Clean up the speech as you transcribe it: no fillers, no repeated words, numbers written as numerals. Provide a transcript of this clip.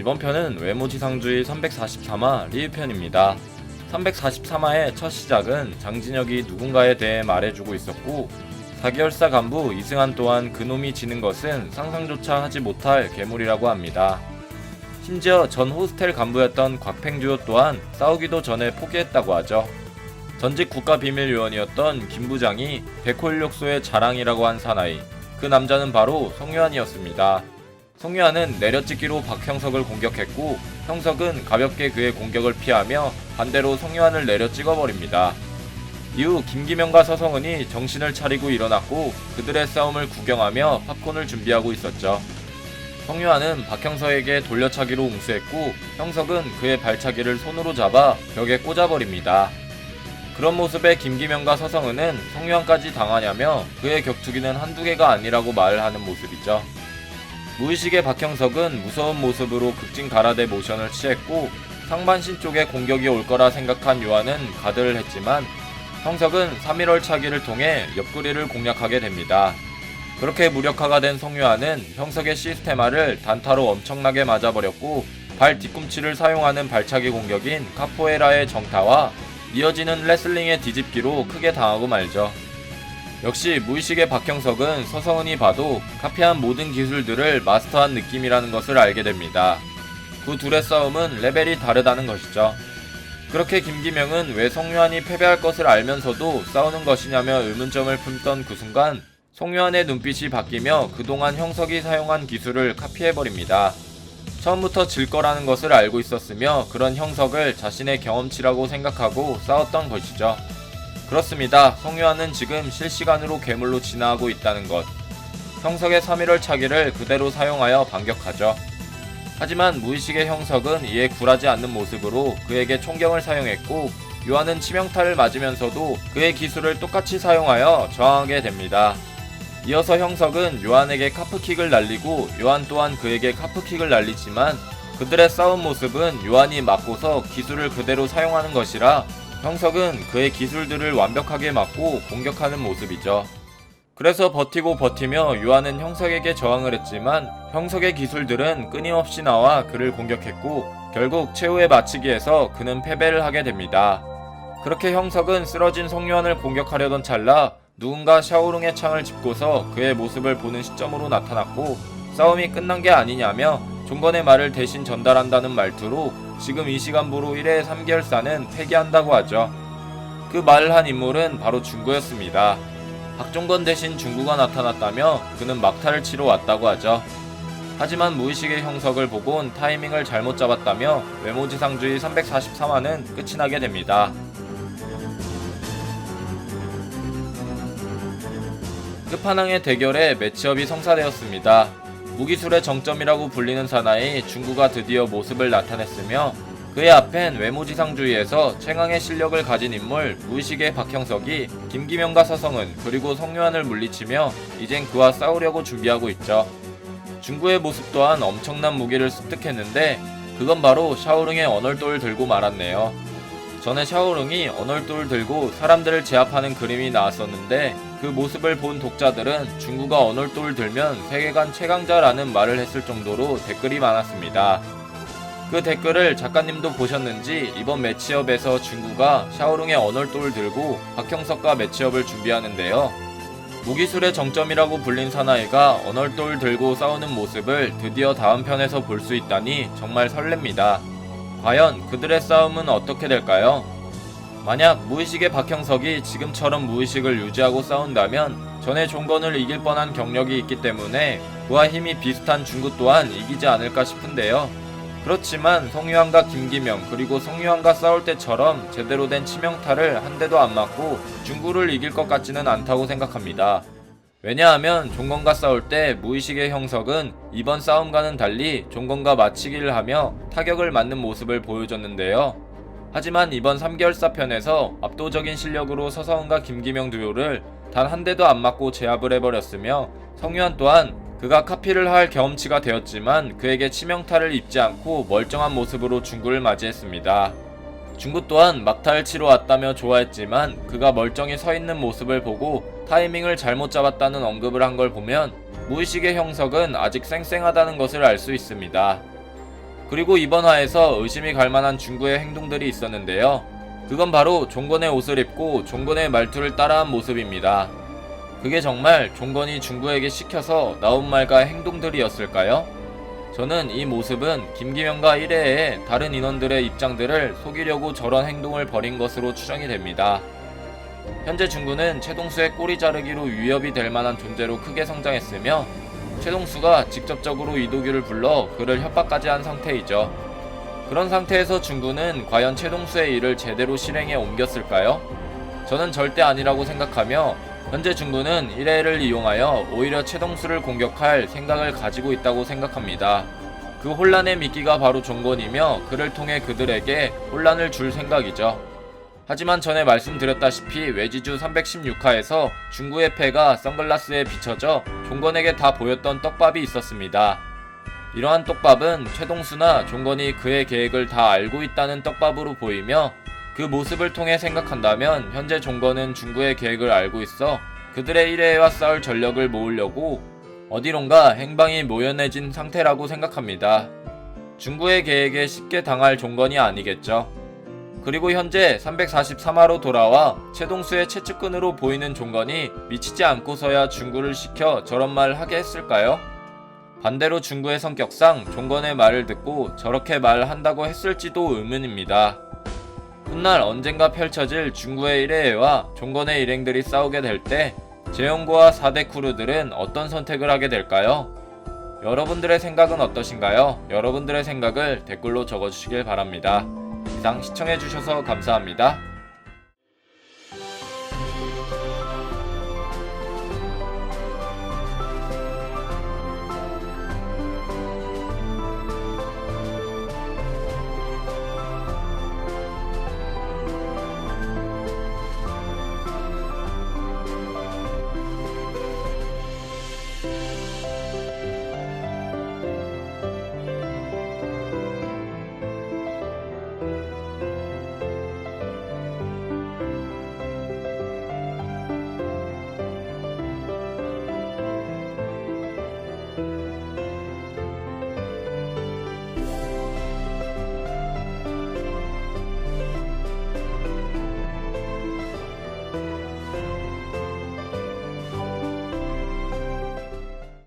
이번 편은 외모지상주의 343화 리뷰편입니다. 343화의 첫 시작은 장진혁이 누군가에 대해 말해주고 있었고, 4개월사 간부 이승환 또한 그놈이 지는 것은 상상조차 하지 못할 괴물이라고 합니다. 심지어 전 호스텔 간부였던 곽팽듀오 또한 싸우기도 전에 포기했다고 하죠. 전직 국가비밀요원이었던 김 부장이 백호인력소의 자랑이라고 한 사나이, 그 남자는 바로 송유한이었습니다. 송유한은 내려찍기로 박형석을 공격했고, 형석은 가볍게 그의 공격을 피하며 반대로 송유한을 내려 찍어버립니다. 이후 김기명과 서성은이 정신을 차리고 일어났고 그들의 싸움을 구경하며 팝콘을 준비하고 있었죠. 송유한은 박형석에게 돌려차기로 웅수했고, 형석은 그의 발차기를 손으로 잡아 벽에 꽂아버립니다. 그런 모습에 김기명과 서성은은 송유한까지 당하냐며 그의 격투기는 한두 개가 아니라고 말을 하는 모습이죠. 무의식의 박형석은 무서운 모습으로 극진 가라데 모션을 취했고, 상반신 쪽에 공격이 올 거라 생각한 요한은 가드를 했지만 형석은 3.1월 차기를 통해 옆구리를 공략하게 됩니다. 그렇게 무력화가 된 송유한은 형석의 시스테마를 단타로 엄청나게 맞아버렸고, 발 뒤꿈치를 사용하는 발차기 공격인 카포에라의 정타와 이어지는 레슬링의 뒤집기로 크게 당하고 말죠. 역시 무의식의 박형석은 서성은이 봐도 카피한 모든 기술들을 마스터한 느낌이라는 것을 알게 됩니다. 그 둘의 싸움은 레벨이 다르다는 것이죠. 그렇게 김기명은 왜 송유한이 패배할 것을 알면서도 싸우는 것이냐며 의문점을 품던 그 순간 송유한의 눈빛이 바뀌며 그동안 형석이 사용한 기술을 카피해버립니다. 처음부터 질 거라는 것을 알고 있었으며 그런 형석을 자신의 경험치라고 생각하고 싸웠던 것이죠. 그렇습니다. 송유한은 지금 실시간으로 괴물로 진화하고 있다는 것. 형석의 3.1월 차기를 그대로 사용하여 반격하죠. 하지만 무의식의 형석은 이에 굴하지 않는 모습으로 그에게 총경을 사용했고, 요한은 치명타를 맞으면서도 그의 기술을 똑같이 사용하여 저항하게 됩니다. 이어서 형석은 요한에게 카프킥을 날리고 요한 또한 그에게 카프킥을 날리지만 그들의 싸움 모습은 요한이 맞고서 기술을 그대로 사용하는 것이라 형석은 그의 기술들을 완벽하게 맞고 공격하는 모습이죠. 그래서 버티고 버티며 요한은 형석에게 저항을 했지만 형석의 기술들은 끊임없이 나와 그를 공격했고, 결국 최후의 마치기에서 그는 패배를 하게 됩니다. 그렇게 형석은 쓰러진 송유한을 공격하려던 찰나 누군가 샤오룽의 창을 짚고서 그의 모습을 보는 시점으로 나타났고, 싸움이 끝난 게 아니냐며 종건의 말을 대신 전달한다는 말투로 지금 이 시간부로 1회 3개월사는 폐기한다고 하죠. 그 말을 한 인물은 바로 중구였습니다. 박종건 대신 중구가 나타났다며 그는 막타를 치러 왔다고 하죠. 하지만 무의식의 형석을 보곤 타이밍을 잘못 잡았다며 외모지상주의 343화는 끝이 나게 됩니다. 끝판왕의 대결에 매치업이 성사되었습니다. 무기술의 정점이라고 불리는 사나이 중구가 드디어 모습을 나타냈으며 그의 앞엔 외모지상주의에서 최강의 실력을 가진 인물 무의식의 박형석이 김기명과 서성은 그리고 송유한을 물리치며 이젠 그와 싸우려고 준비하고 있죠. 중구의 모습 또한 엄청난 무기를 습득했는데 그건 바로 샤오룽의 언얼도를 들고 말았네요. 전에 샤오룽이 언얼도를 들고 사람들을 제압하는 그림이 나왔었는데 그 모습을 본 독자들은 중구가 언얼도를 들면 세계관 최강자라는 말을 했을 정도로 댓글이 많았습니다. 그 댓글을 작가님도 보셨는지 이번 매치업에서 중구가 샤오룽의 언얼도를 들고 박형석과 매치업을 준비하는데요. 무기술의 정점이라고 불린 사나이가 언얼도를 들고 싸우는 모습을 드디어 다음 편에서 볼 수 있다니 정말 설렙니다. 과연 그들의 싸움은 어떻게 될까요? 만약 무의식의 박형석이 지금처럼 무의식을 유지하고 싸운다면 전에 종건을 이길 뻔한 경력이 있기 때문에 그와 힘이 비슷한 중구 또한 이기지 않을까 싶은데요. 그렇지만 송유한과 김기명 그리고 송유한과 싸울 때처럼 제대로 된 치명타를 한 대도 안 맞고 중구를 이길 것 같지는 않다고 생각합니다. 왜냐하면 종건과 싸울 때 무의식의 형석은 이번 싸움과는 달리 종건과 맞치기를 하며 타격을 맞는 모습을 보여줬는데요. 하지만 이번 3개월사 편에서 압도적인 실력으로 서성은과 김기명 듀오를 단 한 대도 안 맞고 제압을 해버렸으며 송유한 또한 그가 카피를 할 경험치가 되었지만 그에게 치명타를 입지 않고 멀쩡한 모습으로 중구를 맞이했습니다. 중구 또한 막타를 치러 왔다며 좋아했지만 그가 멀쩡히 서 있는 모습을 보고 타이밍을 잘못 잡았다는 언급을 한 걸 보면 무의식의 형석은 아직 쌩쌩하다는 것을 알 수 있습니다. 그리고 이번 화에서 의심이 갈 만한 중구의 행동들이 있었는데요. 그건 바로 종건의 옷을 입고 종건의 말투를 따라한 모습입니다. 그게 정말 종건이 중구에게 시켜서 나온 말과 행동들이었을까요? 저는 이 모습은 김기명과 1회의 다른 인원들의 입장들을 속이려고 저런 행동을 벌인 것으로 추정이 됩니다. 현재 중구는 최동수의 꼬리 자르기로 위협이 될 만한 존재로 크게 성장했으며 최동수가 직접적으로 이도규를 불러 그를 협박까지 한 상태이죠. 그런 상태에서 중구는 과연 최동수의 일을 제대로 실행에 옮겼을까요? 저는 절대 아니라고 생각하며 현재 중구는 1회를 이용하여 오히려 최동수를 공격할 생각을 가지고 있다고 생각합니다. 그 혼란의 미끼가 바로 종건이며 그를 통해 그들에게 혼란을 줄 생각이죠. 하지만 전에 말씀드렸다시피 외지주 316화에서 중구의 패가 선글라스에 비춰져 종건에게 다 보였던 떡밥이 있었습니다. 이러한 떡밥은 최동수나 종건이 그의 계획을 다 알고 있다는 떡밥으로 보이며 그 모습을 통해 생각한다면 현재 종건은 중구의 계획을 알고 있어 그들의 1회와 싸울 전력을 모으려고 어디론가 행방이 모연해진 상태라고 생각합니다. 중구의 계획에 쉽게 당할 종건이 아니겠죠. 그리고 현재 343화로 돌아와 최동수의 채찍근으로 보이는 종건이 미치지 않고서야 중구를 시켜 저런 말을 하게 했을까요? 반대로 중구의 성격상 종건의 말을 듣고 저렇게 말한다고 했을지도 의문입니다. 훗날 언젠가 펼쳐질 중구의 1회와 종건의 일행들이 싸우게 될 때 재용고와 4대 크루들은 어떤 선택을 하게 될까요? 여러분들의 생각은 어떠신가요? 여러분들의 생각을 댓글로 적어주시길 바랍니다. 이상 시청해주셔서 감사합니다.